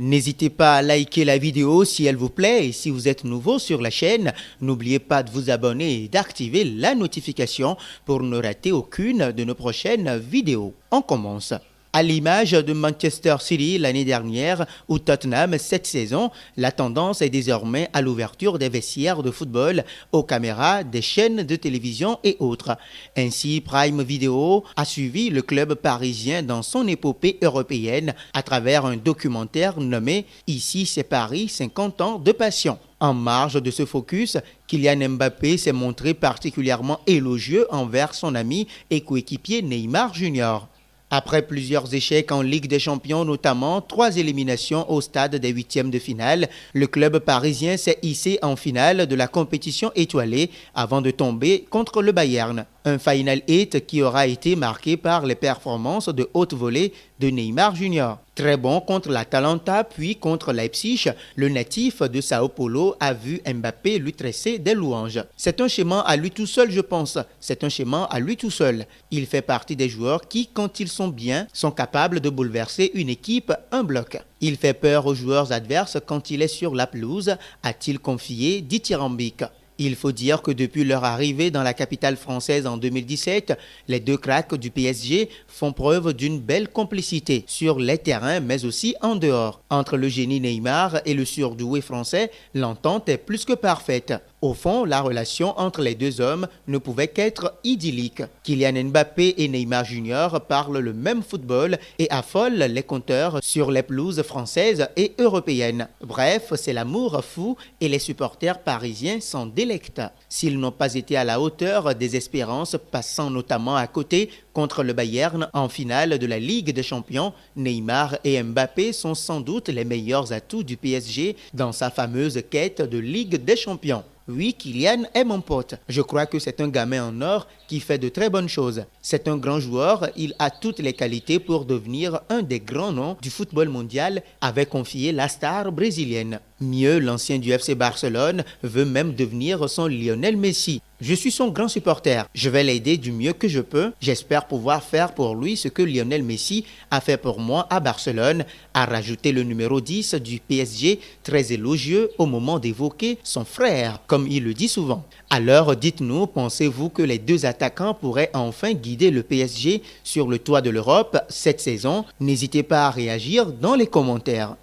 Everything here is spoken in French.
N'hésitez pas à liker la vidéo si elle vous plaît et si vous êtes nouveau sur la chaîne, n'oubliez pas de vous abonner et d'activer la notification pour ne rater aucune de nos prochaines vidéos. On commence. À l'image de Manchester City l'année dernière ou Tottenham cette saison, la tendance est désormais à l'ouverture des vestiaires de football aux caméras des chaînes de télévision et autres. Ainsi, Prime Video a suivi le club parisien dans son épopée européenne à travers un documentaire nommé « Ici c'est Paris, 50 ans de passion ». En marge de ce focus, Kylian Mbappé s'est montré particulièrement élogieux envers son ami et coéquipier Neymar Jr. Après plusieurs échecs en Ligue des Champions, notamment 3 éliminations au stade des huitièmes de finale, le club parisien s'est hissé en finale de la compétition étoilée avant de tomber contre le Bayern. Un Final 8 qui aura été marqué par les performances de haute volée de Neymar Jr. Très bon contre l'Atalanta puis contre Leipzig, le natif de Sao Paulo a vu Mbappé lui tresser des louanges. C'est un schéma à lui tout seul, je pense. C'est un schéma à lui tout seul. Il fait partie des joueurs qui, quand ils sont bien, sont capables de bouleverser une équipe, un bloc. Il fait peur aux joueurs adverses quand il est sur la pelouse, a-t-il confié dithyrambique. Il faut dire que depuis leur arrivée dans la capitale française en 2017, les deux cracks du PSG font preuve d'une belle complicité sur les terrains mais aussi en dehors. Entre le génie Neymar et le surdoué français, l'entente est plus que parfaite. Au fond, la relation entre les deux hommes ne pouvait qu'être idyllique. Kylian Mbappé et Neymar Jr. parlent le même football et affolent les compteurs sur les pelouses françaises et européennes. Bref, c'est l'amour fou et les supporters parisiens s'en délectent. S'ils n'ont pas été à la hauteur des espérances, passant notamment à côté contre le Bayern en finale de la Ligue des Champions, Neymar et Mbappé sont sans doute les meilleurs atouts du PSG dans sa fameuse quête de Ligue des Champions. Oui, Kylian est mon pote. Je crois que c'est un gamin en or qui fait de très bonnes choses. C'est un grand joueur, il a toutes les qualités pour devenir un des grands noms du football mondial, avait confié la star brésilienne. Mieux, l'ancien du FC Barcelone veut même devenir son Lionel Messi. Je suis son grand supporter. Je vais l'aider du mieux que je peux. J'espère pouvoir faire pour lui ce que Lionel Messi a fait pour moi à Barcelone, a rajouté le numéro 10 du PSG, très élogieux au moment d'évoquer son frère, comme il le dit souvent. Alors, dites-nous, pensez-vous que les deux attaquants pourraient enfin guider le PSG sur le toit de l'Europe cette saison? N'hésitez pas à réagir dans les commentaires.